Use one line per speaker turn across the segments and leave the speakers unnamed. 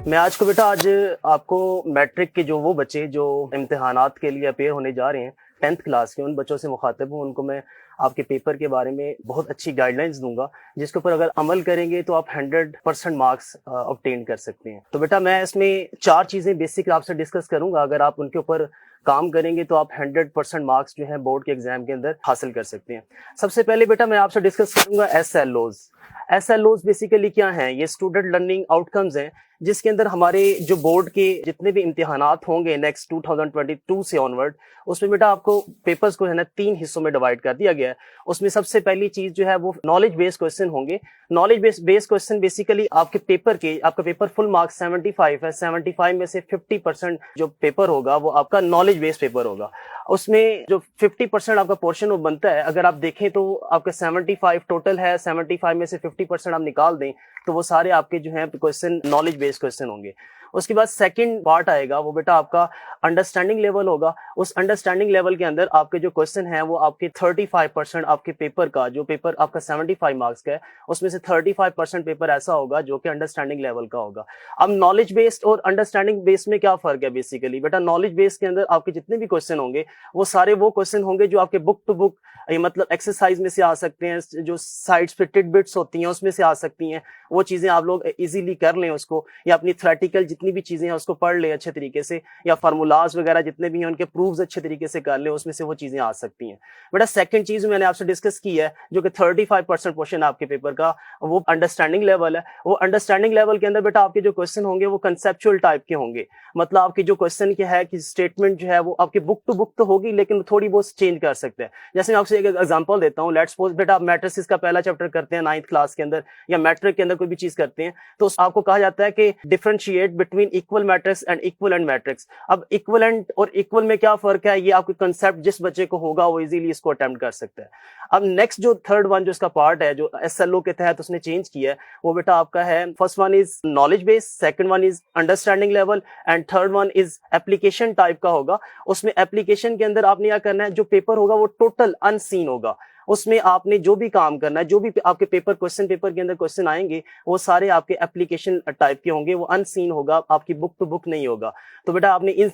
मैं आज आपको मैट्रिक के जो वो बच्चे जो इम्तिहानात के लिए अपेयर होने जा रहे हैं 10th क्लास के, उन बच्चों से मुखातिब हूँ। उनको मैं आपके पेपर के बारे में बहुत अच्छी गाइडलाइंस दूंगा, जिसके ऊपर अगर अमल करेंगे तो आप 100% मार्क्स ऑब्टेन कर सकते हैं। तो बेटा मैं इसमें 4 चीज़ें बेसिक आपसे डिस्कस करूंगा। अगर आप उनके ऊपर काम करेंगे तो आप 100% मार्क्स जो है बोर्ड के एग्जाम के अंदर हासिल कर सकते हैं। सबसे पहले बेटा मैं आपसे डिस्कस करूंगा एस एल ओज बेसिकली क्या हैं। ये स्टूडेंट लर्निंग आउटकम्स हैं, जिसके अंदर हमारे जो बोर्ड के जितने भी इम्तिहानात होंगे नेक्स्ट 2022 से ऑनवर्ड, उसमें बेटा आपको पेपर्स को है ना 3 हिस्सों में डिवाइड कर दिया गया है। उसमें सबसे पहली चीज जो है वो नॉलेज बेस्ड क्वेश्चन होंगे। नॉलेज बेस्ड क्वेश्चन बेसिकली आपका पेपर फुल मार्क्स 75 है, 75 में से 50% जो पेपर होगा वो आपका नॉलेज बेस्ड पेपर होगा। उसमें जो 50% आपका पोर्शन वो बनता है, अगर आप देखें तो आपका 75 टोटल है, 75 में से 50% आप निकाल दें तो वो सारे आपके जो हैं क्वेश्चन नॉलेज बेस्ड क्वेश्चन होंगे। उसके बाद सेकंड पार्ट आएगा, वो बेटा आपका अंडरस्टैंडिंग लेवल होगा। उस अंडरस्टैंडिंग लेवल के अंदर आपके जो क्वेश्चन हैं वो आपके 35% आपके पेपर का, जो पेपर आपका 75 मार्क्स का है, उसमें से 35% पेपर ऐसा होगा जो कि अंडरस्टैंडिंग लेवल का होगा। अब नॉलेज बेस्ड और अंडरस्टैंडिंग बेस्ड में क्या फर्क है बेसिकली बेटा? नॉलेज बेस्ड के अंदर आपके जितने भी क्वेश्चन होंगे वो सारे वो क्वेश्चन होंगे जो आपके बुक टू बुक मतलब एक्सरसाइज में से आ सकते हैं, जो साइड्स पे टिडबिट्स होती हैं उसमें से आ सकती हैं। वो चीजें आप लोग इजीली कर लें उसको, या अपनी थ्योरेटिकल जितनी भी चीजें हैं उसको पढ़ लें अच्छे तरीके से, या फार्मूलाज वगैरह जितने भी हैं उनके प्रूफ्स अच्छे तरीके से कर लें, उसमें से वो चीजें आ सकती हैं। बेटा सेकंड चीज मैंने आपसे डिस्कस की है जो कि 35% क्वेश्चन आपके पेपर का, वो अंडरस्टैंडिंग लेवल है। वो अंडरस्टैंडिंग लेवल के अंदर बेटा आपके जो क्वेश्चन होंगे वो कंसेप्चुअल टाइप के होंगे। मतलब आपकी जो क्वेश्चन की है कि स्टेटमेंट जो है वो आपकी बुक टू बुक तो होगी, लेकिन थोड़ी बहुत चेंज कर सकते हैं। जैसे मैं आपसे एक एग्जांपल देता हूँ। लेट्स सपोज बेटा आप मैट्रिसेस का पहला चैप्टर करते हैं 9th क्लास के अंदर, या मैट्रिक के अंदर कोई भी चीज करते हैं, तो आपको कहा जाता है कि differentiate between equal matrix and equivalent matrix. अब इक्विवेलेंट और इक्वल में क्या फर्क है, ये आपके कंसेप्ट जिस बच्चे को होगा वो इजीली इसको अटेम्प्ट कर सकता है। अब नेक्स्ट जो थर्ड वन जो इसका पार्ट है, जो एसएलओ के तहत उसने चेंज किया है, वो बेटा आपका है, first one is knowledge base, second one is understanding level, and third one is application type का होगा। उसमें एप्लीकेशन के अंदर आपने क्या करना है, जो पेपर होगा वो टोटल अनसीन होगा। उसमें आपने जो भी काम करना है, जो भी आपके पेपर के अंदर क्वेश्चन आएंगे वो सारे आपके एप्लीकेशन टाइप के होंगे, वो अनसीन होगा, आपकी बुक टू बुक नहीं होगा। तो बेटा आपने इन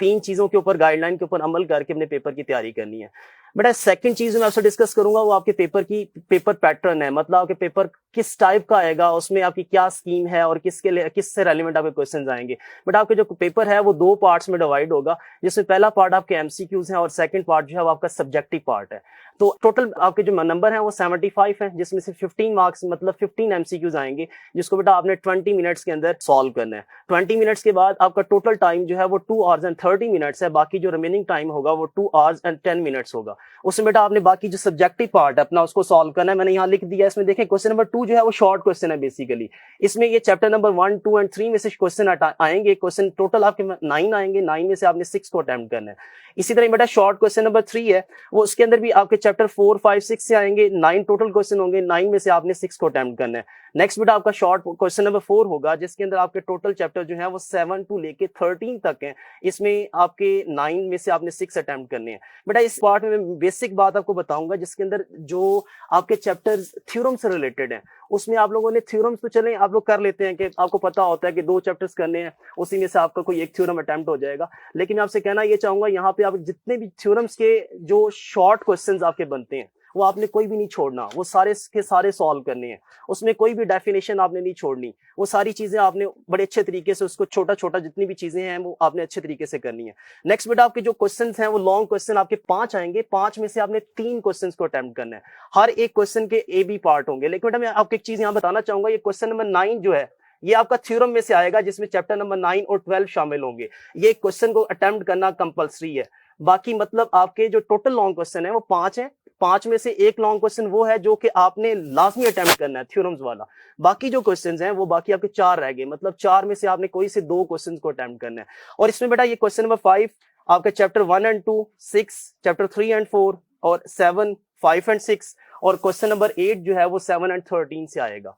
3 चीजों के ऊपर, गाइडलाइन के ऊपर अमल करके अपने पेपर की तैयारी करनी है। बेटा सेकंड चीज मैं आपसे डिस्कस करूंगा वो आपके पेपर पैटर्न है। मतलब आपके पेपर किस टाइप का आएगा, उसमें आपकी क्या स्कीम है और किससे रेलिवेंट आपके क्वेश्चंस आएंगे। बट आपके जो पेपर है वो 2 पार्ट्स में डिवाइड होगा, जिसमें पहला पार्ट आपके एमसीक्यूज हैं और सेकंड पार्ट जो है वो आपका सब्जेक्टिव पार्ट है। तो टोटल आपके जो नंबर है वो 75 है, जिसमें से 15 मार्क्स मतलब 15 एमसीक्यूज आएंगे, जिसको बेटा आपने 20 मिनट्स के अंदर सॉल्व करना है। 20 मिनट्स के बाद आपका टोटल टाइम जो है वो 2 आवर्स एंड 30 मिनट्स है। बाकी जो रिमेनिंग टाइम होगा वो 2 आवर्स एंड 10 मिनट्स होगा। उसमें बेटा आपने बाकी जो सब्जेक्टिव पार्ट है अपना उसको सॉल्व करना है। मैंने यहाँ लिख दिया है, इसमें देखें क्वेश्चन नंबर 2 जो है वो शॉर्ट क्वेश्चन है बेसिकली। इसमें ये चैप्टर नंबर 1, 2 एंड 3 में से क्वेश्चन आएंगे। क्वेश्चन टोटल आपके 9 आएंगे, 9 में से आपने 6 को अटेम्प्ट करना है। इसी तरह बेटा शॉर्ट क्वेश्चन नंबर 3 है, वो उसके अंदर भी आपके चैप्टर 4, 5, 6 से आएंगे। 9 टोटल क्वेश्चन होंगे, 9 में से आपने 6 को अटेम्प्ट करना है। नेक्स्ट बेटा आपका शॉर्ट क्वेश्चन नंबर 4 होगा, जिसके अंदर आपके टोटल चैप्टर जो है वो 7 टू लेके 13 तक है। इसमें आपके 9 में से आपने 6 अटेम्प्ट करने हैं। बेटा इस पार्ट में मैं बेसिक बात आपको बताऊंगा, जिसके अंदर जो आपके चैप्टर्स थ्योरम से रिलेटेड हैं, उसमें आप लोगों ने थ्योरम्स तो चलें आप लोग कर लेते हैं कि आपको पता होता है कि 2 चैप्टर्स करने हैं, उसी में से आपका कोई एक थ्योरम अटेम्प्ट हो जाएगा। लेकिन मैं आपसे कहना ये चाहूंगा, यहाँ पे आप जितने भी थ्योरम्स के जो शॉर्ट क्वेश्चंस आपके बनते हैं वो आपने कोई भी नहीं छोड़ना, वो सारे के सारे सॉल्व करने हैं। उसमें कोई भी डेफिनेशन आपने नहीं छोड़नी, वो सारी चीजें आपने बड़े अच्छे तरीके से उसको छोटा छोटा जितनी भी चीजें हैं वो आपने अच्छे तरीके से करनी है। नेक्स्ट बेटा आपके जो क्वेश्चंस हैं वो लॉन्ग क्वेश्चन आपके 5 आएंगे। 5 में से आपने 3 क्वेश्चंस को अटेम्प्ट करना है। हर एक क्वेश्चन के ए बी पार्ट होंगे। लेकिन बेटा मैं आपको एक चीज यहाँ बताना चाहूंगा, ये क्वेश्चन नंबर 9 जो है ये आपका थ्योरम में से आएगा, जिसमें चैप्टर नंबर 9 और 12 शामिल होंगे। ये क्वेश्चन को अटेम्प्ट करना कंपलसरी है। बाकी मतलब आपके जो टोटल लॉन्ग क्वेश्चन है वो 5 है। 5 में से एक लॉन्ग क्वेश्चन वो है जो कि आपने लाजमी अटेम्प्ट करना है, थ्योरम्स वाला। बाकी जो क्वेश्चंस हैं वो बाकी आपके 4 रह गए, मतलब 4 में से आपने कोई से 2 क्वेश्चंस को अटेम्प्ट करना है। और इसमें बेटा ये क्वेश्चन नंबर 5 आपके चैप्टर 1 एंड 2, 6, चैप्टर 3 एंड 4 और 7, 5 एंड 6, और क्वेश्चन नंबर 8 जो है वो 7 एंड 13 से आएगा।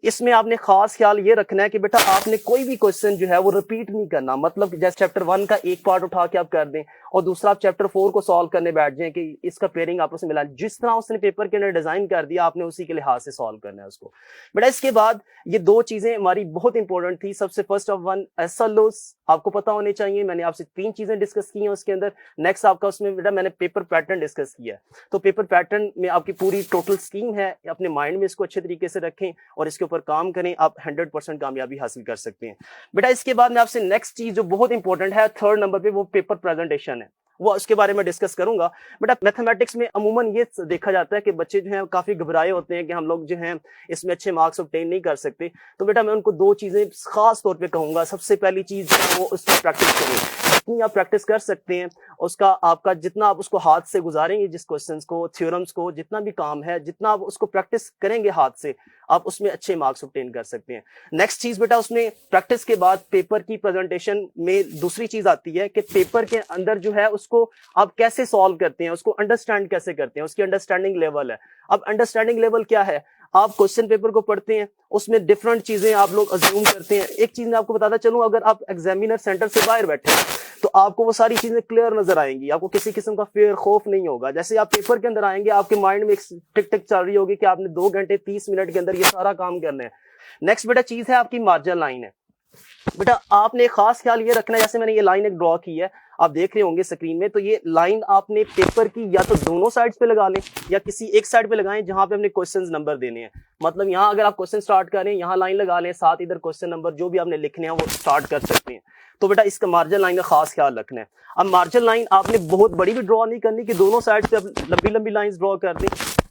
इसमें आपने खास ख्याल ये रखना है कि बेटा आपने कोई भी क्वेश्चन जो है वो रिपीट नहीं करना। मतलब जैसे चैप्टर 1 का एक पार्ट उठा के आप कर दें और दूसरा आप चैप्टर 4 को सॉल्व करने बैठ जाएं कि इसका पेयरिंग आपस में मिला, जिस तरह उसने पेपर के अंदर डिजाइन कर दिया आपने उसी के लिहाज से सॉल्व करना है उसको। बेटा इसके बाद ये दो चीजें हमारी बहुत इंपॉर्टेंट थी। सबसे फर्स्ट ऑफ वन एसएलओस आपको पता होने चाहिए, मैंने आपसे 3 चीजें डिस्कस की हैं उसके अंदर। नेक्स्ट आपका उसमें बेटा मैंने पेपर पैटर्न डिस्कस किया है, तो पेपर पैटर्न में आपकी पूरी टोटल स्कीम है, अपने माइंड में इसको अच्छे तरीके से रखें और इसके ऊपर काम करें, आप 100% कामयाबी हासिल कर सकते हैं। बेटा इसके बाद में आपसे नेक्स्ट चीज जो बहुत इंपॉर्टेंट है 3rd नंबर पे, वो पेपर प्रेजेंटेशन है, वो उसके बारे में डिस्कस करूंगा। बेटा मैथमेटिक्स में अमूमन ये देखा जाता है कि बच्चे जो हैं काफी घबराए होते हैं कि हम लोग जो हैं इसमें अच्छे मार्क्स ऑब्टेन नहीं कर सकते, तो बेटा मैं उनको 2 चीजें खास तौर पे कहूंगा। सबसे पहली चीज वो उसकी प्रैक्टिस करें, जितनी आप प्रैक्टिस कर सकते हैं उसका आपका जितना आप उसको हाथ से गुजारेंगे, जिस क्वेश्चंस को थ्योरम्स को जितना भी काम है जितना आप उसको प्रैक्टिस करेंगे हाथ से, आप उसमें अच्छे मार्क्स ऑब्टेन कर सकते हैं। नेक्स्ट चीज बेटा उसमें प्रैक्टिस के बाद पेपर की प्रेजेंटेशन में दूसरी चीज आती है कि पेपर के अंदर जो है उसको आप कैसे सॉल्व करते हैं, उसको अंडरस्टैंड कैसे करते हैं, उसकी अंडरस्टैंडिंग लेवल है। अब अंडरस्टैंडिंग लेवल क्या है, आप क्वेश्चन पेपर को पढ़ते हैं उसमें डिफरेंट चीजें आप लोग अज्यूम करते हैं। एक चीज मैं आपको बताता चलूं, अगर आप एग्जामिनर सेंटर से बाहर बैठे हैं तो आपको वो सारी चीजें क्लियर नजर आएंगी, आपको किसी किस्म का फियर खौफ नहीं होगा। जैसे आप पेपर के अंदर आएंगे आपके माइंड में एक टिक टिक चल रही होगी कि आपने 2 घंटे 30 मिनट के अंदर ये सारा काम करना है। नेक्स्ट बेटा चीज है आपकी मार्जिन लाइन है। बेटा आपने खास ख्याल ये रखना है, जैसे मैंने ये लाइन एक ड्रॉ की है आप देख रहे होंगे स्क्रीन में, तो ये लाइन आपने पेपर की या तो दोनों साइड्स पे लगा लें या किसी एक साइड पे लगाएं जहां पे हमने क्वेश्चंस नंबर देने हैं। मतलब यहाँ अगर आप क्वेश्चन स्टार्ट करें यहाँ लाइन लगा लें, साथ इधर क्वेश्चन नंबर जो भी आपने लिखने हैं वो स्टार्ट कर सकते हैं। तो बेटा इसका मार्जिन लाइन का खास ख्याल रखना है। अब मार्जिन लाइन आपने बहुत बड़ी भी ड्रॉ नहीं करनी कि दोनों साइड पे लंबी लंबी लाइंस ड्रॉ कर दें,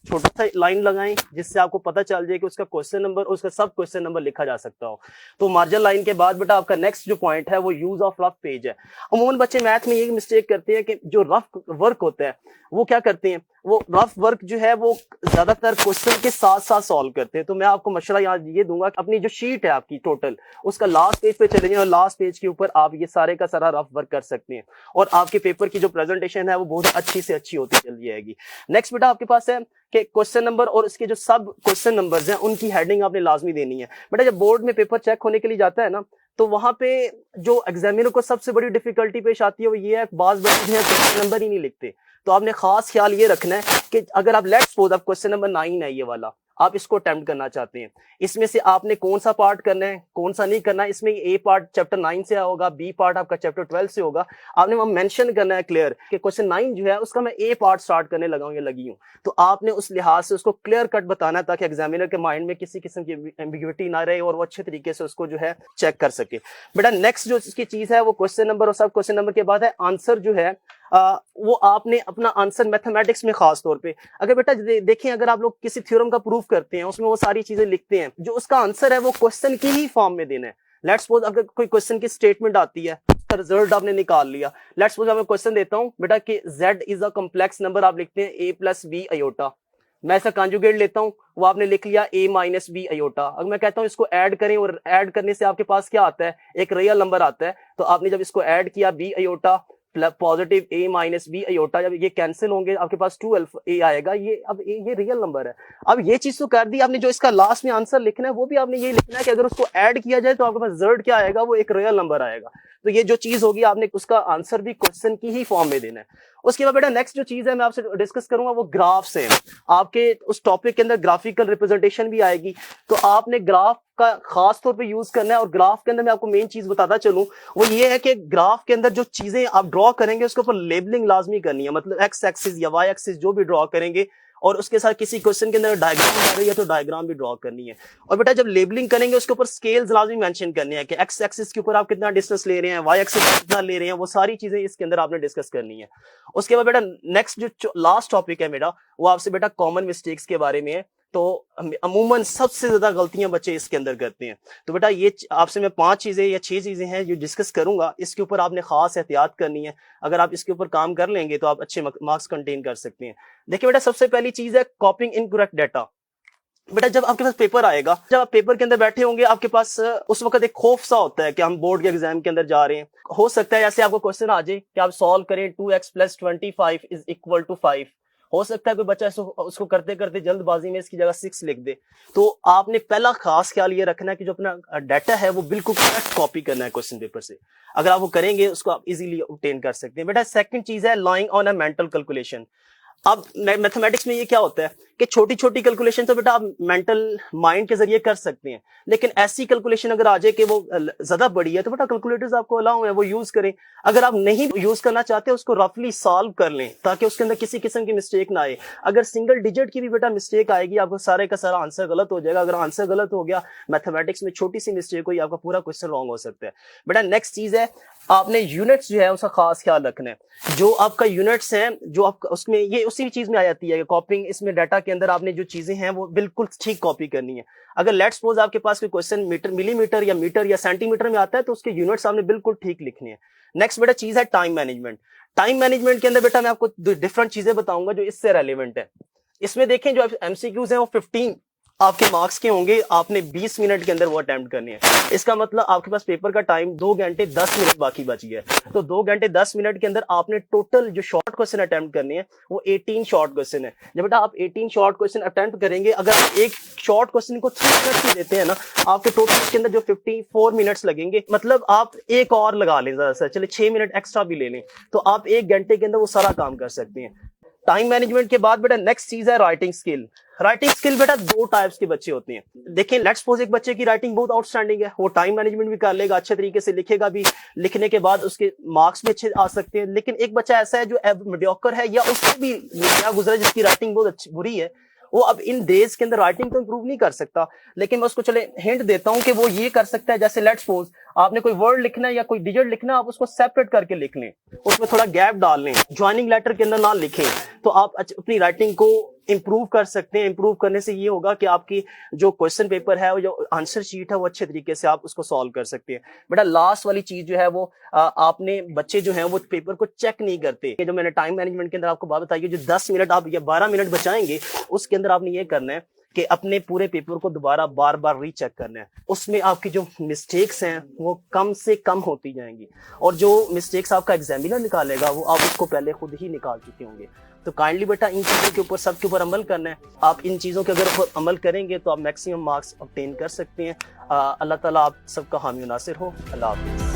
छोटा सा लाइन लगाएं जिससे आपको पता चल जाए कि उसका क्वेश्चन नंबर और उसका सब क्वेश्चन नंबर लिखा जा सकता हो। तो मार्जिन लाइन के बाद बेटा आपका नेक्स्ट जो पॉइंट है वो यूज ऑफ रफ पेज है। अमूमन बच्चे मैथ में ये मिस्टेक करते हैं कि जो रफ वर्क होता है वो क्या करते हैं, वो रफ वर्क जो है वो ज्यादातर क्वेश्चन के साथ साथ सॉल्व करते हैं। तो मैं आपको मशवरा यहाँ ये दूंगा कि अपनी जो शीट है आपकी टोटल उसका लास्ट पेज पे चले जाएं और लास्ट पेज के ऊपर आप ये सारे का सारा रफ वर्क कर सकते हैं और आपके पेपर की जो प्रेजेंटेशन है वो बहुत अच्छी से अच्छी होती चली जाएगी। नेक्स्ट बेटा आपके पास है कि क्वेश्चन नंबर और इसके जो सब क्वेश्चन नंबर्स हैं उनकी हेडिंग आपने लाजमी देनी है। बेटा जब बोर्ड में पेपर चेक होने के लिए जाता है ना तो वहां पे जो एग्जामिनर को सबसे बड़ी डिफिकल्टी पेश आती है वो ये है बाज बच्चे हैं क्वेश्चन नंबर ही नहीं लिखते। तो आपने खास ख्याल ये रखना है कि अगर आप लेट्स सपोज आप क्वेश्चन नंबर 9 है ये वाला आप इसको अटेम्प्ट करना चाहते हैं, इसमें से आपने कौन सा पार्ट करना है कौन सा नहीं करना है, इसमें ए पार्ट चैप्टर 9 से होगा, बी पार्ट आपका चैप्टर 12 से होगा। आपने वहां मेंशन करना है क्लियर कि क्वेश्चन 9 जो है उसका मैं ए पार्ट स्टार्ट करने लगा हूं या लगी हूं। तो आपने उस लिहाज से उसको क्लियर कट बताना है ताकि एग्जामिनर के माइंड में किसी किस्म की एम्बिग्युइटी ना रहे और वो अच्छे तरीके से उसको जो है चेक कर सके। बेटा नेक्स्ट जो इसकी चीज है वो क्वेश्चन नंबर और सब क्वेश्चन नंबर के बाद है आंसर जो है वो आपने अपना आंसर मैथमेटिक्स में खास तौर पे अगर बेटा देखें अगर आप लोग किसी थ्योरम का प्रूफ करते हैं उसमें वो सारी चीजें लिखते हैं, जो उसका आंसर है वो क्वेश्चन की ही फॉर्म में देना है। लेट्स सपोज अगर कोई क्वेश्चन की स्टेटमेंट आती है उसका रिजल्ट आपने निकाल लिया, लेट्स सपोज मैं क्वेश्चन देता हूं बेटा कि z is a complex number, आप लिखते हैं a प्लस बी अयोटा, मैं ऐसा कॉन्जुगेट लेता हूं वो आपने लिख लिया a माइनस बी अयोटा। अगर मैं कहता हूं इसको ऐड करें और ऐड करने से आपके पास क्या आता है एक रियल नंबर आता है, तो आपने जब इसको ऐड किया बी अयोटा पॉजिटिव ए माइनस बी अयोटा, जब ये कैंसिल होंगे आपके पास 2 अल्फा ए आएगा, ये अब ये रियल नंबर है। अब ये चीज तो कर दी आपने, जो इसका लास्ट में आंसर लिखना है वो भी आपने ये लिखना है कि अगर उसको ऐड किया जाए तो आपके पास रिजल्ट क्या आएगा वो एक रियल नंबर आएगा। तो ये जो चीज होगी आपने उसका आंसर भी क्वेश्चन की ही फॉर्म में देना है। उसके बाद बेटा नेक्स्ट जो चीज है मैं आपसे डिस्कस करूंगा वो ग्राफ से, आपके उस टॉपिक के अंदर ग्राफिकल रिप्रेजेंटेशन भी आएगी, तो आपने ग्राफ का खास तौर पे यूज करना है। और ग्राफ के अंदर मैं आपको मेन चीज बताता चलूं वो ये है कि ग्राफ के अंदर जो चीजें आप ड्रॉ करेंगे उसके ऊपर लेबलिंग लाजमी करनी है, मतलब एक्स एक्सिस या वाई एक्सिस जो भी ड्रॉ करेंगे और उसके साथ किसी क्वेश्चन के अंदर डायग्राम आ रही है तो डायग्राम भी ड्रॉ करनी है। और बेटा जब लेबलिंग करेंगे उसके ऊपर स्केल्स लाजमी मेंशन करने हैं कि एक्स एक्सिस के ऊपर आप कितना डिस्टेंस ले रहे हैं, वाई एक्सिस कितना ले रहे हैं, वो सारी चीजें इसके अंदर आपने डिस्कस करनी है। उसके बाद बेटा नेक्स्ट जो लास्ट टॉपिक है मेरा वो आपसे बेटा कॉमन मिस्टेक्स के बारे में है। तो अमूमन सबसे ज्यादा गलतियां बच्चे इसके अंदर करते हैं। तो बेटा ये आपसे मैं 5 चीजें या 6 चीजें हैं जो डिस्कस करूंगा, इसके ऊपर आपने खास एहतियात करनी है। अगर आप इसके ऊपर काम कर लेंगे तो आप अच्छे मार्क्स कंटेन कर सकते हैं। देखिए बेटा सबसे पहली चीज है कॉपिंग इनकरेक्ट डाटा। बेटा जब आपके पास पेपर आएगा, जब आप पेपर के अंदर बैठे होंगे आपके पास उस वक्त एक खौफ सा होता है कि हम बोर्ड के एग्जाम के अंदर जा रहे हैं। हो सकता है ऐसे आपको क्वेश्चन आ जाए कि आप सॉल्व करें 2x + 25 = 5 हो सकता है कोई बच्चा उसको करते करते जल्दबाजी में इसकी जगह 6 लिख दे। तो आपने पहला खास ख्याल ये रखना है कि जो अपना डाटा है वो बिल्कुल करेक्ट कॉपी करना है क्वेश्चन पेपर से। अगर आप वो करेंगे उसको आप इजीली ऑब्टेन कर सकते हैं। बेटा सेकंड चीज है lying on a mental calculation. अब मैथमेटिक्स में ये क्या होता है कि छोटी छोटी कैलकुलेशन तो बेटा आप मेंटल माइंड के जरिए कर सकते हैं, लेकिन ऐसी कैलकुलेशन अगर आ जाए कि वो ज्यादा बड़ी है तो बेटा कैलकुलेटर्स आपको अलाउ है वो यूज करें। अगर आप नहीं यूज करना चाहते उसको रफली सॉल्व कर लें ताकि उसके अंदर किसी किस्म की मिस्टेक ना आए। अगर सिंगल डिजिट की भी बेटा मिस्टेक आएगी आपको सारे का सारा आंसर गलत हो जाएगा। अगर आंसर गलत हो गया मैथमेटिक्स में छोटी सी मिस्टेक हुई आपका पूरा क्वेश्चन रॉन्ग हो सकता है। बेटा नेक्स्ट चीज है आपने यूनिट्स जो है उसका खास ख्याल रखना है। जो आपका यूनिट्स है जो आपका उसमें ये उसी चीज में आ जाती है कॉपिंग। इसमें डाटा के अंदर आपने जो चीजें हैं वो बिल्कुल ठीक कॉपी करनी है। अगर लेट्स सपोज आपके पास कोई क्वेश्चन मीटर मिलीमीटर या मीटर या सेंटीमीटर में आता है तो उसके यूनिट्स आपने बिल्कुल ठीक लिखने हैं। नेक्स्ट बेटा चीज है टाइम मैनेजमेंट। टाइम मैनेजमेंट के अंदर बेटा मैं आपको डिफरेंट चीजें बताऊंगा जो इससे रेलिवेंट है। इसमें देखें जो एमसीक्यूज हैं वो 15 आपके मार्क्स के होंगे, आपने 20 मिनट के अंदर वो अटेम्प्ट करनी है। इसका मतलब आपके पास पेपर का टाइम 2 घंटे 10 मिनट बाकी बच गया है। तो 2 घंटे 10 मिनट के अंदर आपने टोटल जो शॉर्ट क्वेश्चन अटेम्प्ट करने हैं वो 18 शॉर्ट क्वेश्चन है। जब बेटा आप 18 शॉर्ट क्वेश्चन अटेम्प्ट करेंगे, अगर आप एक शॉर्ट क्वेश्चन को 3 मिनट की देते हैं ना, आपके टोटल इसके अंदर जो 54 मिनट्स लगेंगे, मतलब आप एक और लगा लें ज्यादा से, चले 6 मिनट एक्स्ट्रा भी ले लें तो आप 1 घंटे के अंदर वो सारा काम कर सकते हैं। टाइम मैनेजमेंट के बाद बेटा नेक्स्ट चीज है राइटिंग स्किल। राइटिंग स्किल बेटा 2 टाइप्स के बच्चे होते हैं। देखिए लेट्स सपोज एक बच्चे की राइटिंग बहुत आउटस्टैंडिंग है, वो टाइम मैनेजमेंट भी कर लेगा, अच्छे तरीके से लिखेगा भी, लिखने के बाद उसके मार्क्स भी अच्छे आ सकते हैं। लेकिन एक बच्चा ऐसा है जो मीडियोकर है या उससे भी क्या गुजरा जिसकी राइटिंग बहुत अच्छी बुरी है, वो अब इन डेज के अंदर राइटिंग तो इंप्रूव नहीं कर सकता, लेकिन मैं उसको चले हिंट देता हूं कि वो ये कर सकता है। जैसे लेट्स सपोज आपने कोई वर्ड लिखना है या कोई डिजिट लिखना है, आप उसको सेपरेट करके लिख लें, उसमें थोड़ा गैप डाल लें, ज्वाइनिंग लेटर के अंदर ना लिखें, तो आप अपनी राइटिंग को इंप्रूव कर सकते हैं। इंप्रूव करने से ये होगा कि आपकी जो क्वेश्चन पेपर है, जो आंसर शीट है, वो अच्छे तरीके से आप उसको सॉल्व कर सकते हैं। बेटा लास्ट वाली चीज जो है वो आपने बच्चे जो हैं वो पेपर को चेक नहीं करते। जो मैंने टाइम मैनेजमेंट के अंदर आपको बात बताई है, जो 10 मिनट आप या 12 मिनट बचाएंगे उसके अंदर आपने ये करना है कि अपने पूरे पेपर को दोबारा बार बार रीचेक करना है। उसमें आपकी जो मिस्टेक्स हैं वो कम से कम होती जाएंगी, और जो मिस्टेक्स आपका एग्जामिनर निकालेगा वो आप उसको पहले खुद ही निकाल चुके होंगे। तो काइंडली बेटा इन चीज़ों के ऊपर सब के ऊपर अमल करना है। आप इन चीज़ों के अगर अमल करेंगे तो आप मैक्सिमम मार्क्स ऑब्टेन कर सकते हैं। अल्लाह ताला आप सबका हामी नासिर हो। अल्लाह हाफिज़।